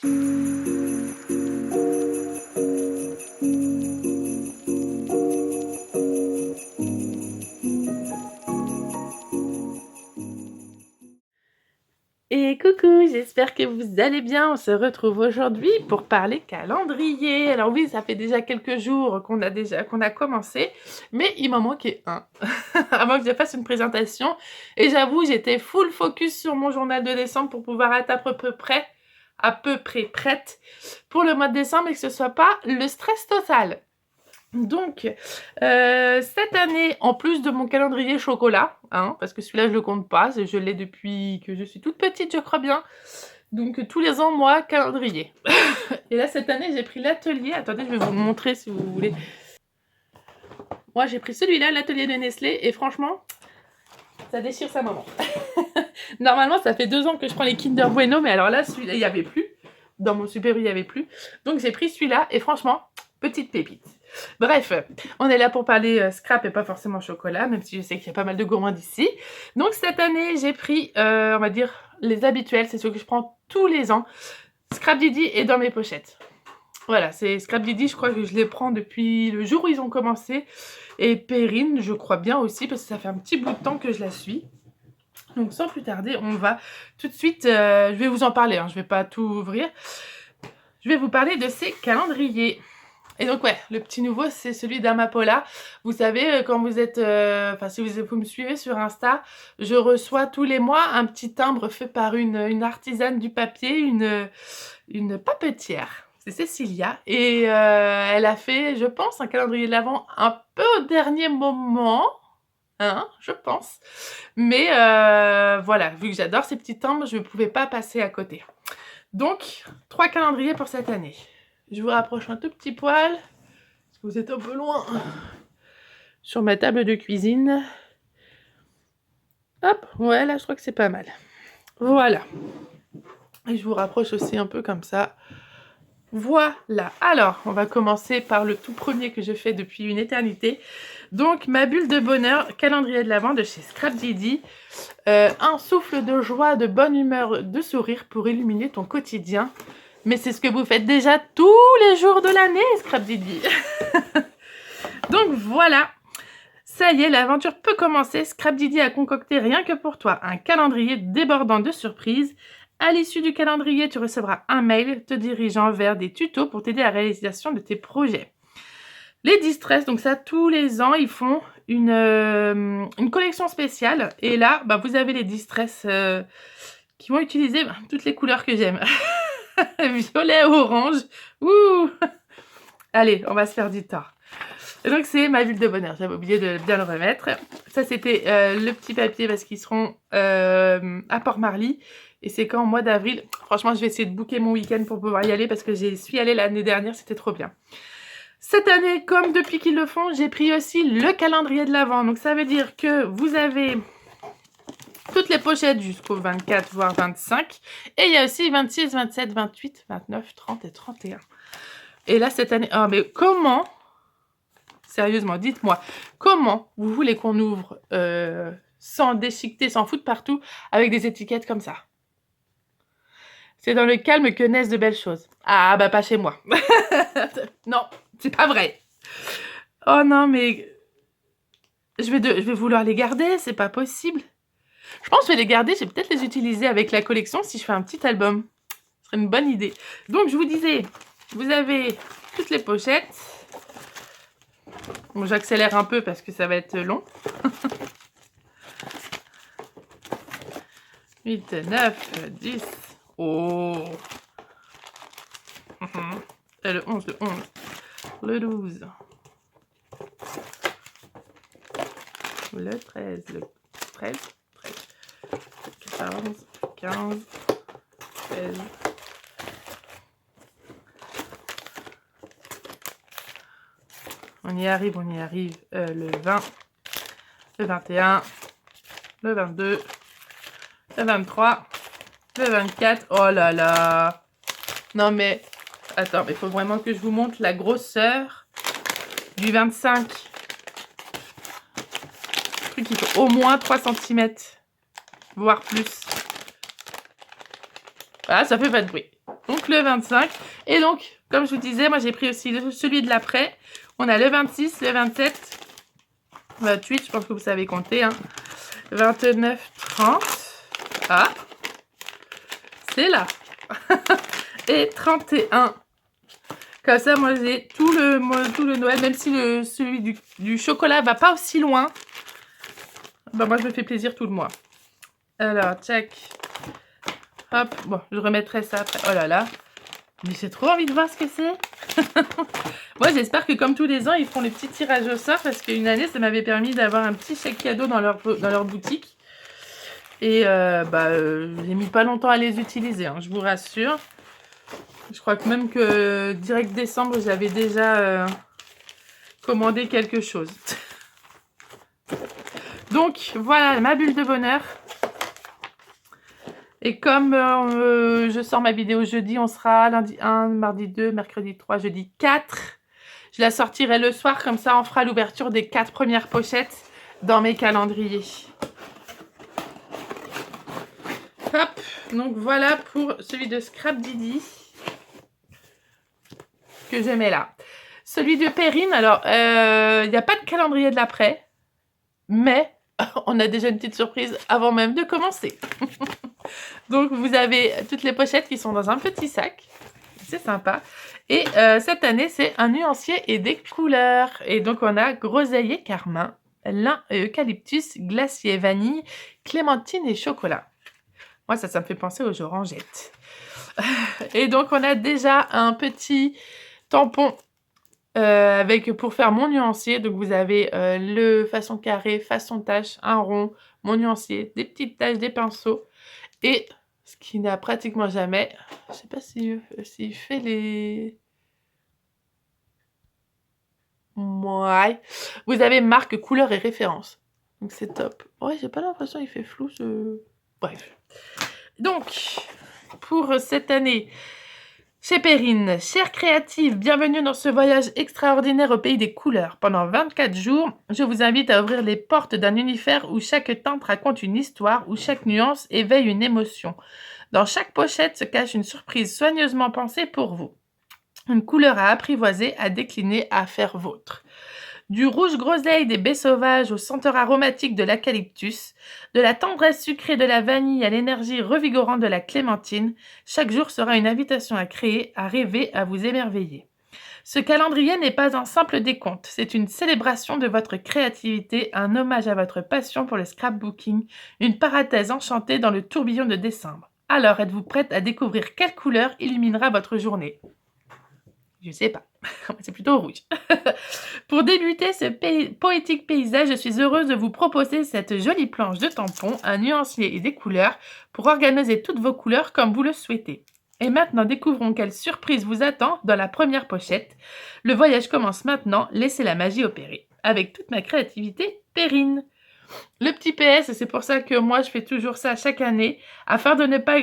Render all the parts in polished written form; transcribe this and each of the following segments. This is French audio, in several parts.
Et coucou, j'espère que vous allez bien. On se retrouve aujourd'hui pour parler calendrier. Alors oui, ça fait déjà quelques jours qu'on a commencé, mais il m'en manquait un avant que je fasse une présentation. Et j'avoue, j'étais full focus sur mon journal de décembre pour pouvoir être à peu près prête pour le mois de décembre et que ce soit pas le stress total. Donc, cette année, en plus de mon calendrier chocolat, hein, parce que celui-là je le compte pas, je l'ai depuis que je suis toute petite, je crois bien. Donc tous les ans, moi, calendrier. Et là, cette année, j'ai pris l'atelier. Attendez, je vais vous le montrer si vous voulez. Moi, j'ai pris celui-là, l'atelier de Nestlé, et franchement, ça déchire sa maman. Normalement, ça fait 2 ans que je prends les Kinder Bueno, mais alors là, celui-là, il n'y avait plus. Dans mon Super U, il n'y avait plus. Donc j'ai pris celui-là, et franchement, petite pépite. Bref, on est là pour parler scrap et pas forcément chocolat, même si je sais qu'il y a pas mal de gourmands d'ici. Donc cette année, j'ai pris, on va dire, les habituels, c'est ceux que je prends tous les ans. Scrap Didi est dans mes pochettes. Voilà, c'est Scrap Didi, je crois que je les prends depuis le jour où ils ont commencé. Et Perrine, je crois bien aussi, parce que ça fait un petit bout de temps que je la suis. Donc sans plus tarder, on va tout de suite, je vais vous en parler, hein, je vais pas tout ouvrir. Je vais vous parler de ces calendriers. Et donc ouais, le petit nouveau, c'est celui d'Amapola. Vous savez, quand vous êtes, si vous me suivez sur Insta, je reçois tous les mois un petit timbre fait par une artisane du papier, une papetière. C'est Cécilia. Et elle a fait, je pense, un calendrier de l'Avent un peu au dernier moment. Hein, je pense. Mais voilà, vu que j'adore ces petits timbres, je ne pouvais pas passer à côté. Donc, 3 calendriers pour cette année. Je vous rapproche un tout petit poil. Vous êtes un peu loin. Sur ma table de cuisine. Hop, ouais, là, je crois que c'est pas mal. Voilà. Et je vous rapproche aussi un peu comme ça. Voilà. Alors, on va commencer par le tout premier que je fais depuis une éternité. Donc, ma bulle de bonheur, calendrier de l'Avent de chez Scrap Didi. Un souffle de joie, de bonne humeur, de sourire pour illuminer ton quotidien. Mais c'est ce que vous faites déjà tous les jours de l'année, Scrap Didi. Donc voilà, ça y est, l'aventure peut commencer. Scrap Didi a concocté rien que pour toi un calendrier débordant de surprises. À l'issue du calendrier, tu recevras un mail te dirigeant vers des tutos pour t'aider à la réalisation de tes projets. Les Distress, donc ça, tous les ans, ils font une collection spéciale. Et là, vous avez les Distress qui vont utiliser toutes les couleurs que j'aime. Violet, orange. Ouh. Allez, on va se faire du tort. Et donc c'est ma bulle de bonheur, j'avais oublié de bien le remettre. Ça c'était le petit papier parce qu'ils seront à Port-Marly. Et c'est quand, au mois d'avril. Franchement, je vais essayer de booker mon week-end pour pouvoir y aller parce que j'y suis allée l'année dernière, c'était trop bien. Cette année, comme depuis qu'ils le font, j'ai pris aussi le calendrier de l'Avent. Donc ça veut dire que vous avez toutes les pochettes jusqu'au 24, voire 25. Et il y a aussi 26, 27, 28, 29, 30 et 31. Et là, cette année... Oh, mais comment... Sérieusement, dites-moi, comment vous voulez qu'on ouvre sans déchiqueter, sans foutre partout, avec des étiquettes comme ça? C'est dans le calme que naissent de belles choses. Ah, pas chez moi. Non, c'est pas vrai. Oh non, mais... Je vais vouloir les garder, c'est pas possible. Je pense que je vais les garder, je vais peut-être les utiliser avec la collection si je fais un petit album. Ce serait une bonne idée. Donc, je vous disais, vous avez toutes les pochettes. Bon, j'accélère un peu parce que ça va être long. 8, 9, 10. Oh. Le 11, le 11. Le 12. Le 13. Le 13. 13. 14. 15. 16. On y arrive, on y arrive. Le 20. Le 21. Le 22. Le 23. Le 24. Oh là là. Non mais... Attends, mais il faut vraiment que je vous montre la grosseur du 25. Le truc, il faut au moins 3 cm. Voire plus. Ah, ça fait pas de bruit. Donc le 25. Et donc, comme je vous disais, moi j'ai pris aussi celui de l'après. On a le 26, le 27, 28, je pense que vous savez compter. Hein. 29, 30. Ah, c'est là. Et 31. Comme ça, moi j'ai tout le Noël, même si celui du chocolat va pas aussi loin. Bah, moi je me fais plaisir tout le mois. Alors, check. Hop, bon, je remettrai ça après. Oh là là. Mais j'ai trop envie de voir ce que c'est. Moi, j'espère que comme tous les ans, ils font les petits tirages au sort. Parce qu'une année, ça m'avait permis d'avoir un petit chèque cadeau dans leur boutique. Et j'ai mis pas longtemps à les utiliser, hein, je vous rassure. Je crois que même que direct décembre, j'avais déjà commandé quelque chose. Donc, voilà ma bulle de bonheur. Et comme je sors ma vidéo jeudi, on sera lundi 1, mardi 2, mercredi 3, jeudi 4. Je la sortirai le soir, comme ça on fera l'ouverture des 4 premières pochettes dans mes calendriers. Hop, donc voilà pour celui de Scrap Didi que je mets là. Celui de Perrine, alors il n'y a pas de calendrier de l'après, mais on a déjà une petite surprise avant même de commencer. Donc vous avez toutes les pochettes qui sont dans un petit sac, c'est sympa. Et cette année c'est un nuancier et des couleurs. Et donc on a groseille carmin, lin et eucalyptus, glacier vanille, clémentine et chocolat. Moi ça me fait penser aux orangettes. Et donc on a déjà un petit tampon pour faire mon nuancier. Donc vous avez le façon carré, façon tache, un rond, mon nuancier, des petites taches, des pinceaux. Et ce qui n'a pratiquement jamais, je sais pas s'il fait les... Ouais. Vous avez marque, couleur et référence. Donc c'est top. Ouais, j'ai pas l'impression qu'il fait flou ce... Bref. Donc, pour cette année... Chez Perrine, chère créative, bienvenue dans ce voyage extraordinaire au pays des couleurs. Pendant 24 jours, je vous invite à ouvrir les portes d'un univers où chaque teinte raconte une histoire, où chaque nuance éveille une émotion. Dans chaque pochette se cache une surprise soigneusement pensée pour vous. Une couleur à apprivoiser, à décliner, à faire vôtre. Du rouge groseille des baies sauvages aux senteurs aromatiques de l'eucalyptus, de la tendresse sucrée de la vanille à l'énergie revigorante de la clémentine, chaque jour sera une invitation à créer, à rêver, à vous émerveiller. Ce calendrier n'est pas un simple décompte, c'est une célébration de votre créativité, un hommage à votre passion pour le scrapbooking, une parenthèse enchantée dans le tourbillon de décembre. Alors, êtes-vous prête à découvrir quelle couleur illuminera votre journée ? Je sais pas, c'est plutôt rouge. Pour débuter ce poétique paysage, je suis heureuse de vous proposer cette jolie planche de tampons, un nuancier et des couleurs pour organiser toutes vos couleurs comme vous le souhaitez. Et maintenant, découvrons quelle surprise vous attend dans la première pochette. Le voyage commence maintenant, laissez la magie opérer. Avec toute ma créativité, Perrine. Le petit PS, c'est pour ça que moi je fais toujours ça chaque année, afin de ne pas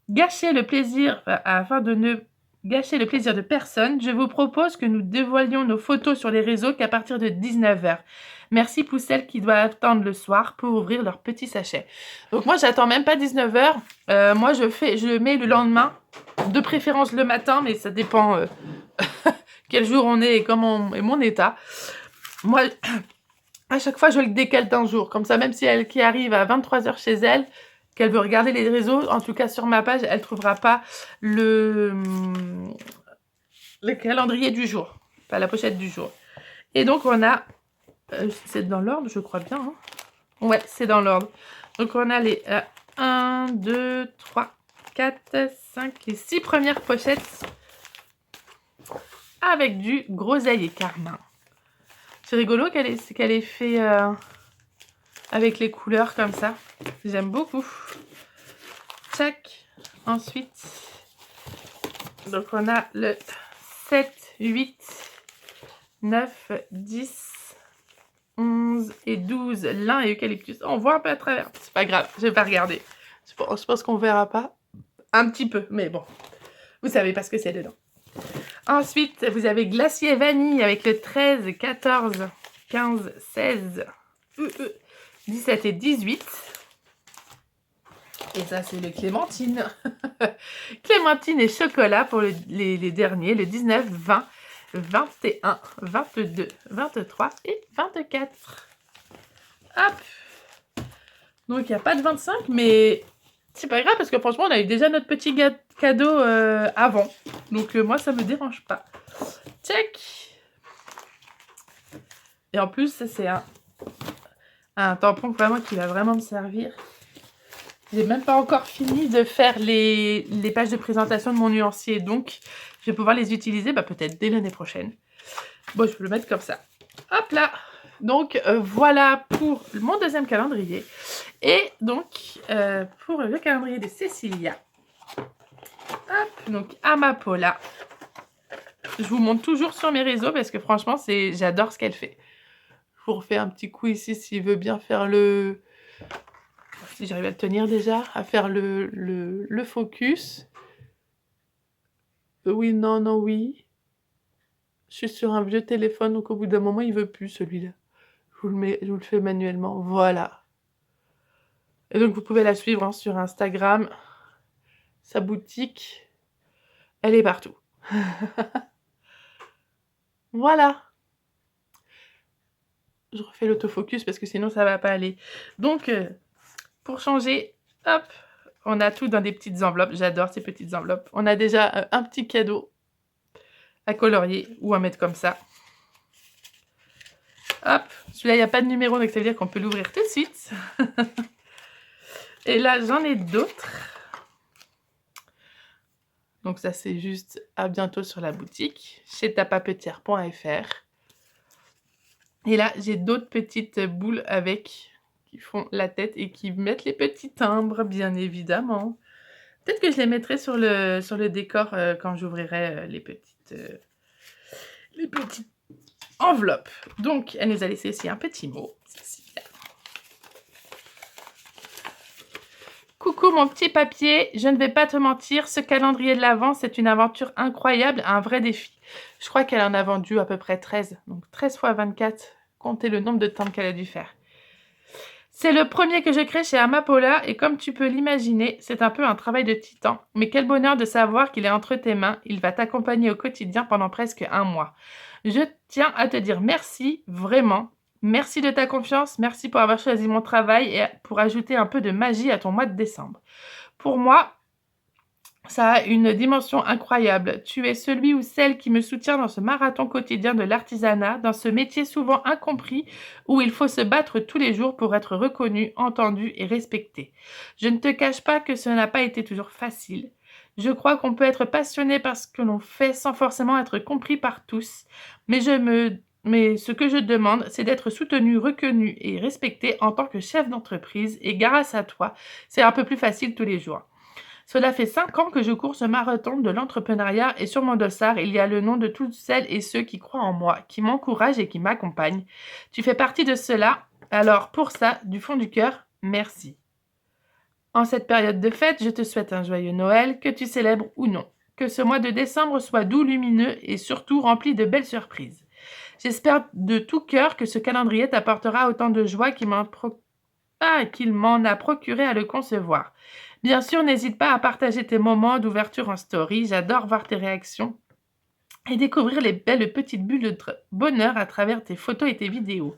gâcher le plaisir, de personne, je vous propose que nous dévoilions nos photos sur les réseaux qu'à partir de 19 h. Merci pour celles qui doivent attendre le soir pour ouvrir leur petit sachet. Donc moi, j'attends même pas 19 h. Moi, je mets le lendemain, de préférence le matin, mais ça dépend quel jour on est et comment est mon état. Moi, à chaque fois, je le décale d'un jour. Comme ça, même si elle qui arrive à 23 h chez elle, qu'elle veut regarder les réseaux, en tout cas sur ma page, elle ne trouvera pas le calendrier du jour, pas la pochette du jour. Et donc on a, c'est dans l'ordre, je crois bien. Hein. Ouais, c'est dans l'ordre. Donc on a les 1, 2, 3, 4, 5, les 6 premières pochettes avec du groseille et carmin. C'est rigolo qu'elle ait fait avec les couleurs comme ça. J'aime beaucoup. Tac. Ensuite, donc on a le 7, 8, 9, 10, 11 et 12, lin et eucalyptus. On voit un peu à travers. C'est pas grave, je vais pas regarder. Je pense qu'on verra pas. Un petit peu, mais bon. Vous savez pas ce que c'est dedans. Ensuite, vous avez glacier vanille avec le 13, 14, 15, 16, 17 et 18. Et ça, c'est le clémentine. Clémentine et chocolat pour les derniers, le 19, 20, 21, 22, 23 et 24. Hop. Donc, il n'y a pas de 25, mais c'est pas grave parce que franchement, on a eu déjà notre petit cadeau avant. Donc, moi, ça me dérange pas. Check. Et en plus, ça, c'est un tampon vraiment qui va vraiment me servir. J'ai même pas encore fini de faire les pages de présentation de mon nuancier. Donc, je vais pouvoir les utiliser peut-être dès l'année prochaine. Bon, je peux le mettre comme ça. Hop là. Donc, voilà pour mon deuxième calendrier. Et donc, pour le calendrier de Cécilia. Hop, donc Amapola. Je vous montre toujours sur mes réseaux parce que franchement, j'adore ce qu'elle fait. Je vous refais un petit coup ici s'il veut bien faire le... Si j'arrive à le tenir déjà, à faire le focus. Oui, non, non, oui. Je suis sur un vieux téléphone, donc au bout d'un moment, il veut plus celui-là. Je vous le fais manuellement. Voilà. Et donc, vous pouvez la suivre sur Instagram. Sa boutique, elle est partout. Voilà. Je refais l'autofocus parce que sinon, ça va pas aller. Donc, pour changer, hop, on a tout dans des petites enveloppes. J'adore ces petites enveloppes. On a déjà un petit cadeau à colorier ou à mettre comme ça. Hop, celui-là, il n'y a pas de numéro, donc ça veut dire qu'on peut l'ouvrir tout de suite. Et là, j'en ai d'autres. Donc ça, c'est juste à bientôt sur la boutique, chez tapapetière.fr. Et là, j'ai d'autres petites boules qui font la tête et qui mettent les petits timbres, bien évidemment. Peut-être que je les mettrai sur le décor quand j'ouvrirai les petites enveloppes. Donc, elle nous a laissé aussi un petit mot. Coucou mon petit papier, je ne vais pas te mentir, ce calendrier de l'Avent, c'est une aventure incroyable, un vrai défi. Je crois qu'elle en a vendu à peu près 13, donc 13 fois 24, comptez le nombre de timbres qu'elle a dû faire. C'est le premier que je crée chez Amapola et comme tu peux l'imaginer, c'est un peu un travail de titan. Mais quel bonheur de savoir qu'il est entre tes mains, il va t'accompagner au quotidien pendant presque un mois. Je tiens à te dire merci, vraiment. Merci de ta confiance, merci pour avoir choisi mon travail et pour ajouter un peu de magie à ton mois de décembre. Pour moi, ça a une dimension incroyable. Tu es celui ou celle qui me soutient dans ce marathon quotidien de l'artisanat, dans ce métier souvent incompris où il faut se battre tous les jours pour être reconnu, entendu et respecté. Je ne te cache pas que ce n'a pas été toujours facile. Je crois qu'on peut être passionné par ce que l'on fait sans forcément être compris par tous. Mais ce que je demande, c'est d'être soutenu, reconnu et respecté en tant que chef d'entreprise. Et grâce à toi, c'est un peu plus facile tous les jours. Cela fait 5 ans que je cours ce marathon de l'entrepreneuriat et sur mon dossard, il y a le nom de toutes celles et ceux qui croient en moi, qui m'encouragent et qui m'accompagnent. Tu fais partie de cela, alors pour ça, du fond du cœur, merci. En cette période de fête, je te souhaite un joyeux Noël, que tu célèbres ou non. Que ce mois de décembre soit doux, lumineux et surtout rempli de belles surprises. J'espère de tout cœur que ce calendrier t'apportera autant de joie qu'il m'en a procuré à le concevoir. Bien sûr, n'hésite pas à partager tes moments d'ouverture en story. J'adore voir tes réactions et découvrir les belles petites bulles de bonheur à travers tes photos et tes vidéos.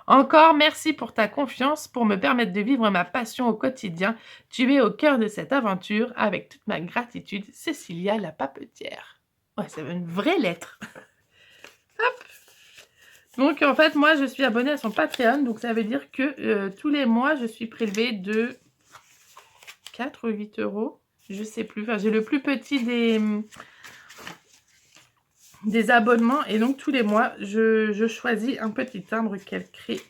Encore merci pour ta confiance, pour me permettre de vivre ma passion au quotidien. Tu es au cœur de cette aventure. Avec toute ma gratitude, Cécilia la papetière. Ouais, c'est une vraie lettre. Hop. Donc, en fait, moi, je suis abonnée à son Patreon. Donc, ça veut dire que tous les mois, je suis prélevée de 4 ou 8 euros. Je sais plus. Enfin, j'ai le plus petit des abonnements. Et donc, tous les mois, je choisis un petit timbre qu'elle crée.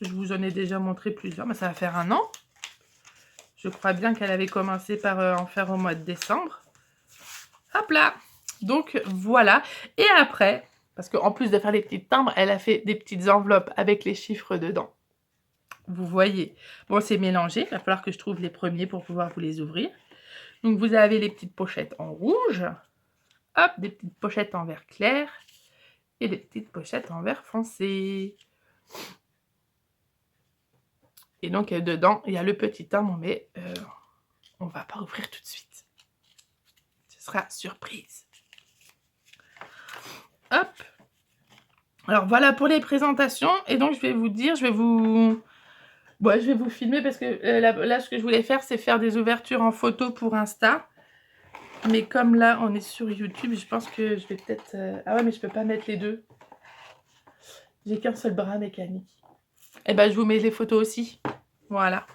Je vous en ai déjà montré plusieurs. Mais ça va faire 1 an. Je crois bien qu'elle avait commencé par en faire au mois de décembre. Hop là. Donc, voilà. Et après, parce qu'en plus de faire les petits timbres, elle a fait des petites enveloppes avec les chiffres dedans. Vous voyez. Bon, c'est mélangé. Il va falloir que je trouve les premiers pour pouvoir vous les ouvrir. Donc, vous avez les petites pochettes en rouge. Hop, des petites pochettes en vert clair. Et des petites pochettes en vert foncé. Et donc, dedans, il y a le petit timbre, mais on va pas ouvrir tout de suite. Ce sera surprise. Hop. Alors voilà pour les présentations. Et donc je vais vous dire, je vais vous filmer parce que là, ce que je voulais faire, c'est faire des ouvertures en photo pour Insta. Mais comme là, on est sur YouTube, je pense que je vais peut-être... Ah ouais, mais je peux pas mettre les deux. J'ai qu'un seul bras mécanique. Et ben, je vous mets les photos aussi. Voilà.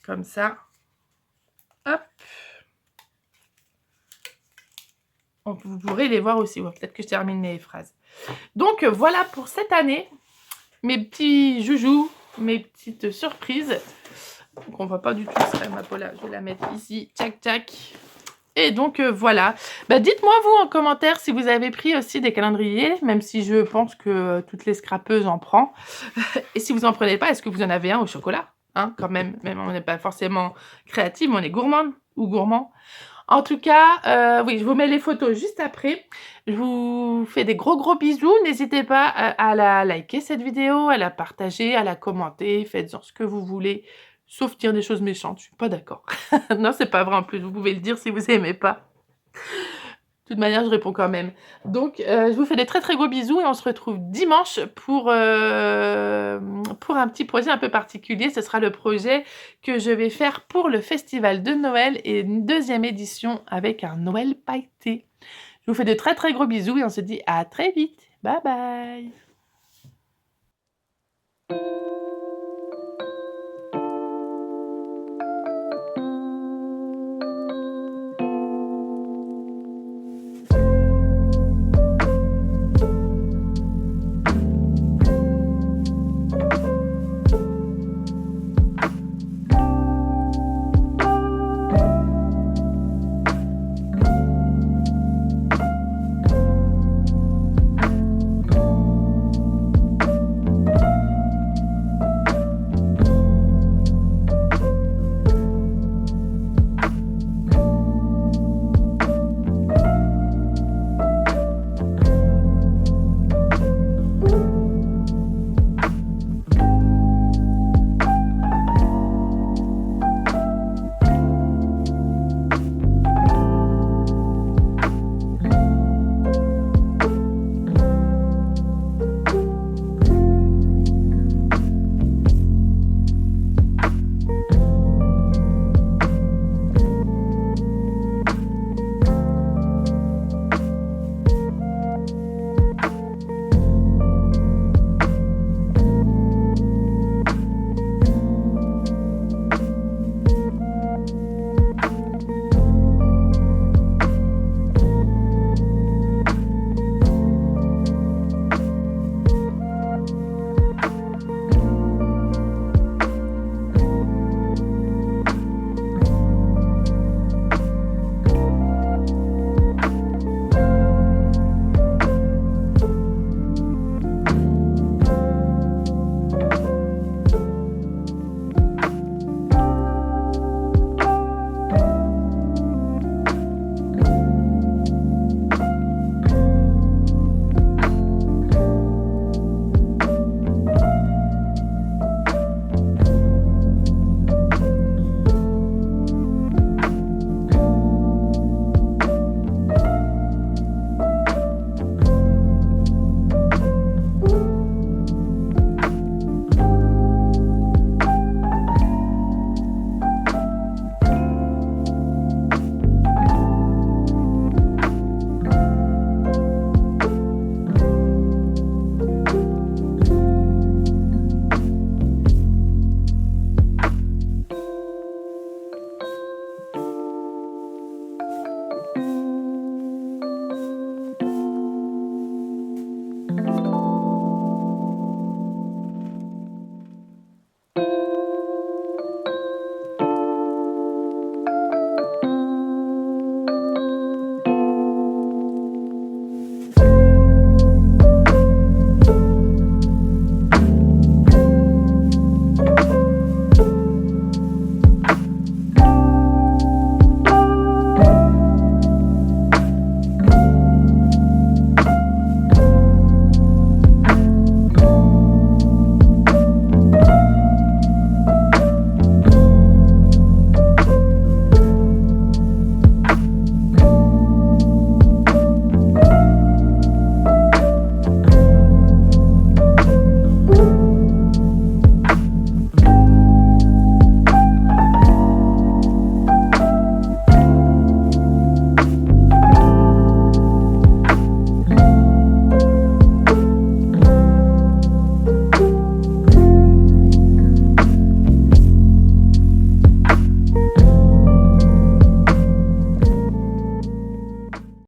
Comme ça. Hop. Donc, vous pourrez les voir aussi. Ouais, peut-être que je termine mes phrases. Donc, voilà pour cette année. Mes petits joujoux, mes petites surprises. Donc, on voit pas du tout ça, ma Paula. Je vais la mettre ici. Tchac, tchac. Et donc, voilà. Bah, dites-moi, vous, en commentaire, si vous avez pris aussi des calendriers, même si je pense que toutes les scrapeuses en prennent. Et si vous n'en prenez pas, est-ce que vous en avez un au chocolat? Hein, quand même. Même on n'est pas forcément créative, on est gourmande ou gourmand. En tout cas, oui, je vous mets les photos juste après. Je vous fais des gros bisous. N'hésitez pas à la liker, cette vidéo, à la partager, à la commenter. Faites-en ce que vous voulez. Sauf dire des choses méchantes, je suis pas d'accord. Non, c'est pas vrai en plus, vous pouvez le dire si vous aimez pas. De toute manière, je réponds quand même. Donc, je vous fais des très gros bisous et on se retrouve dimanche pour un petit projet un peu particulier. Ce sera le projet que je vais faire pour le festival de Noël et une deuxième édition avec un Noël pailleté. Je vous fais de très gros bisous et on se dit à très vite. Bye bye.